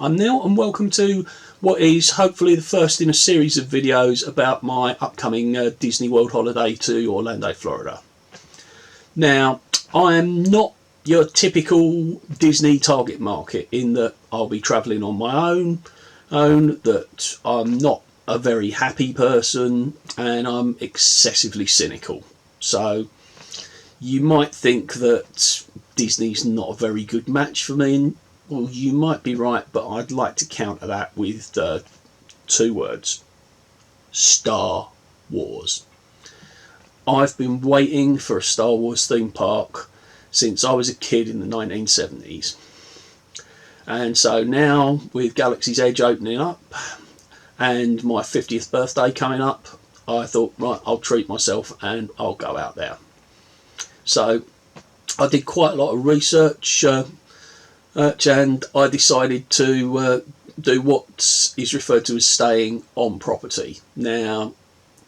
I'm Neil and welcome to what is hopefully the first in a series of videos about my upcoming Disney World holiday to Orlando, Florida. Now, I am not your typical Disney target market in that I'll be travelling on my own, that I'm not a very happy person and I'm excessively cynical. So you might think that Disney's not a very good match for me, and well, you might be right, but I'd like to counter that with two words: Star Wars. I've been waiting for a Star Wars theme park since I was a kid in the 1970s. And so now, with Galaxy's Edge opening up and my 50th birthday coming up, I thought, right, I'll treat myself and I'll go out there. So I did quite a lot of research and I decided to do what is referred to as staying on property. Now,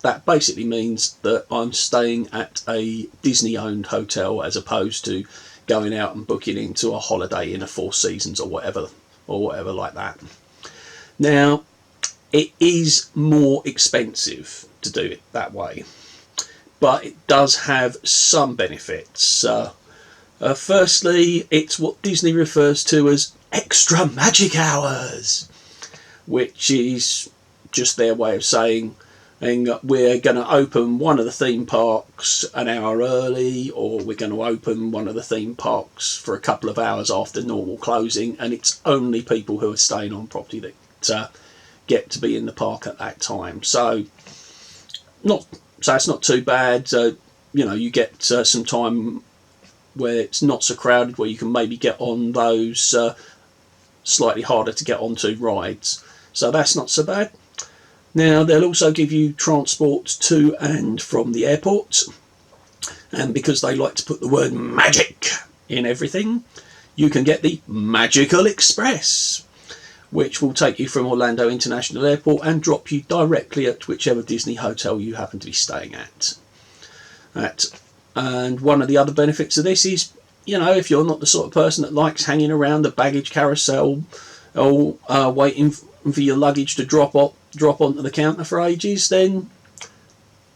that basically means that I'm staying at a Disney-owned hotel as opposed to going out and booking into a Holiday Inn or Four Seasons or whatever like that. Now, it is more expensive to do it that way, but it does have some benefits. Firstly, it's what Disney refers to as extra magic hours, which is just their way of saying we're going to open one of the theme parks an hour early, or we're going to open one of the theme parks for a couple of hours after normal closing, and it's only people who are staying on property that get to be in the park at that time. So it's not too bad. You get some time where it's not so crowded, where you can maybe get on those slightly harder to get onto rides. So that's not so bad. Now, they'll also give you transport to and from the airport. And because they like to put the word magic in everything, you can get the Magical Express, which will take you from Orlando International Airport and drop you directly at whichever Disney hotel you happen to be staying at. And one of the other benefits of this is, if you're not the sort of person that likes hanging around the baggage carousel or waiting for your luggage to drop onto the counter for ages, then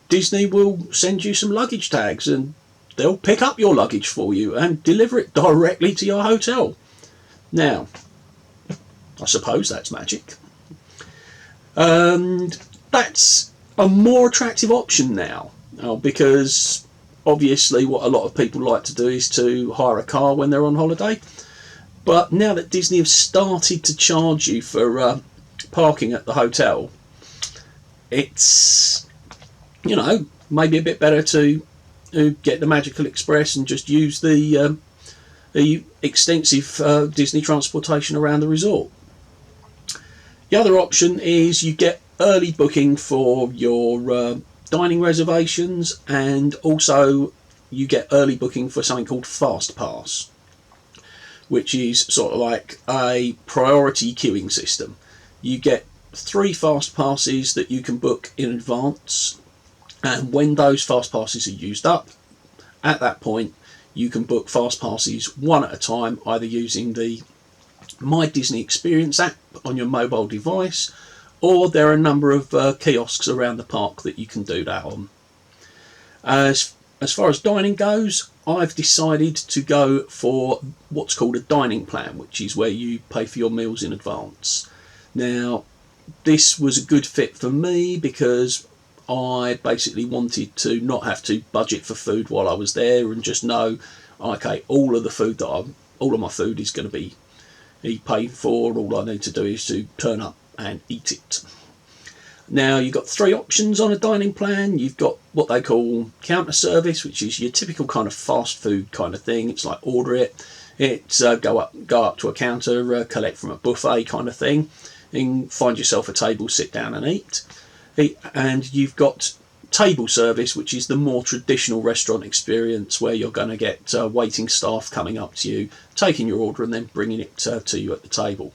Disney will send you some luggage tags and they'll pick up your luggage for you and deliver it directly to your hotel. Now, I suppose that's magic. And that's a more attractive option now, because obviously what a lot of people like to do is to hire a car when they're on holiday. But now that Disney have started to charge you for parking at the hotel, it's, maybe a bit better to get the Magical Express and just use the extensive Disney transportation around the resort. The other option is you get early booking for your dining reservations, and also you get early booking for something called Fast Pass, which is sort of like a priority queuing system. You get 3 Fast Passes that you can book in advance, and when those Fast Passes are used up, at that point you can book Fast Passes one at a time, either using the My Disney Experience app on your mobile device, or there are a number of kiosks around the park that you can do that on. As far as dining goes, I've decided to go for what's called a dining plan, which is where you pay for your meals in advance. Now, this was a good fit for me because I basically wanted to not have to budget for food while I was there and just know, okay, all of my food is going to be paid for. All I need to do is to turn up and eat it. Now, you've got 3 options on a dining plan. You've got what they call counter service, which is your typical kind of fast food kind of thing. It's like order it. It's go up to a counter, collect from a buffet kind of thing, and find yourself a table, sit down and eat. And you've got table service, which is the more traditional restaurant experience, where you're going to get waiting staff coming up to you, taking your order and then bringing it to you at the table.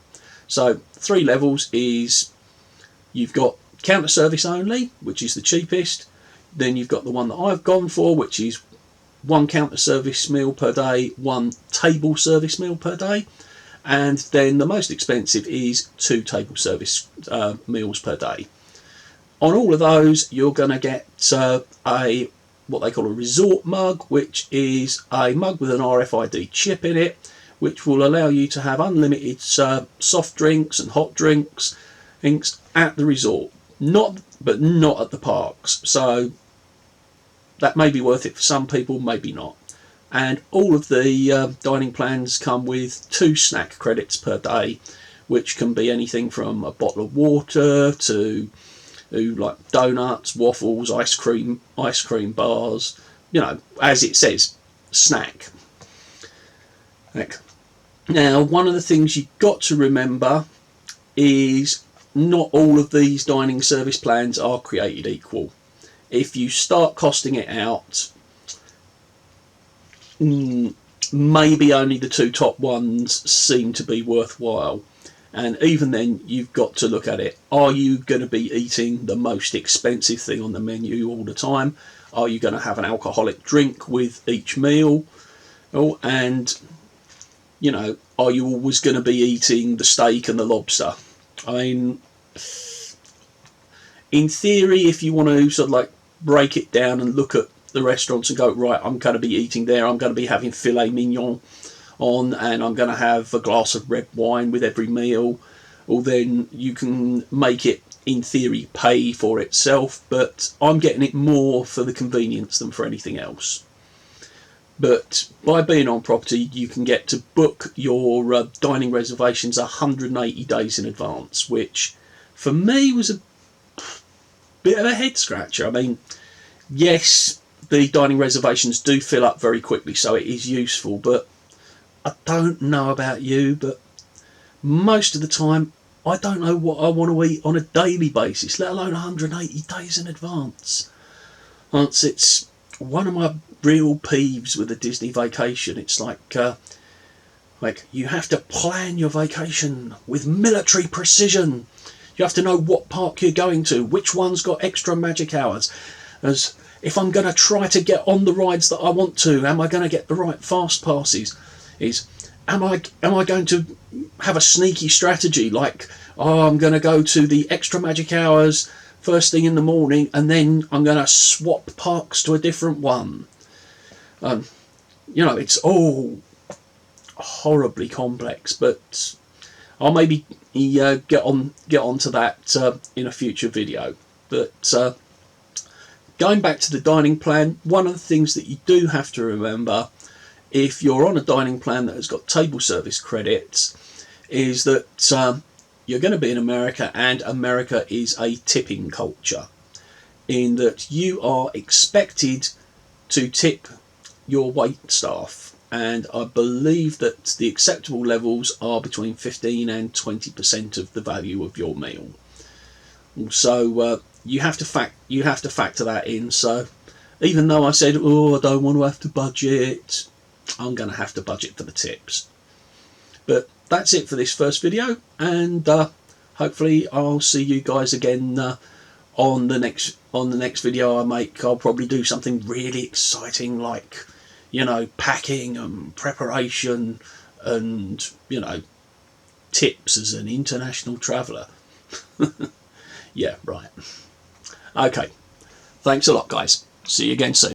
So 3 levels is you've got counter service only, which is the cheapest. Then you've got the one that I've gone for, which is 1 counter service meal per day, 1 table service meal per day. and then the most expensive is 2 table service meals per day. On all of those, you're going to get a what they call a resort mug, which is a mug with an RFID chip in it, which will allow you to have unlimited soft drinks and hot drinks at the resort. But not at the parks. So that may be worth it for some people, maybe not. And all of the dining plans come with 2 snack credits per day, which can be anything from a bottle of water to like donuts, waffles, ice cream bars. You know, as it says, snack. Now, one of the things you've got to remember is not all of these dining service plans are created equal. If you start costing it out, maybe only the 2 top ones seem to be worthwhile. And even then, you've got to look at it. Are you going to be eating the most expensive thing on the menu all the time? Are you going to have an alcoholic drink with each meal? Oh, and, you know, are you always going to be eating the steak and the lobster? I mean, in theory, if you want to sort of like break it down and look at the restaurants and go, right, I'm going to be eating there, I'm going to be having filet mignon on, and I'm going to have a glass of red wine with every meal, well, then you can make it, in theory, pay for itself, but I'm getting it more for the convenience than for anything else. But by being on property, you can get to book your dining reservations 180 days in advance, which for me was a bit of a head scratcher. I mean, yes, the dining reservations do fill up very quickly, so it is useful, but I don't know about you, but most of the time I don't know what I want to eat on a daily basis, let alone 180 days in advance. It's one of my real peeves with a Disney vacation. It's like you have to plan your vacation with military precision. You have to know what park you're going to, which one's got extra magic hours. As if I'm going to try to get on the rides that I want to, am I going to get the right fast passes? Am I going to have a sneaky strategy like, oh, I'm going to go to the extra magic hours first thing in the morning and then I'm going to swap parks to a different one? You know, it's all horribly complex, but I'll maybe get on to that in a future video. But going back to the dining plan, one of the things that you do have to remember if you're on a dining plan that has got table service credits is that you're going to be in America, and America is a tipping culture, in that you are expected to tip your wait staff, and I believe that the acceptable levels are between 15 and 20% of the value of your meal. So you have to factor that in. So even though I said, oh, I don't want to have to budget, I'm going to have to budget for the tips. But that's it for this first video, and hopefully I'll see you guys again on the next video I make. I'll probably do something really exciting, like, you know, packing and preparation and, you know, tips as an international traveller. Yeah, right. Okay. Thanks a lot, guys. See you again soon.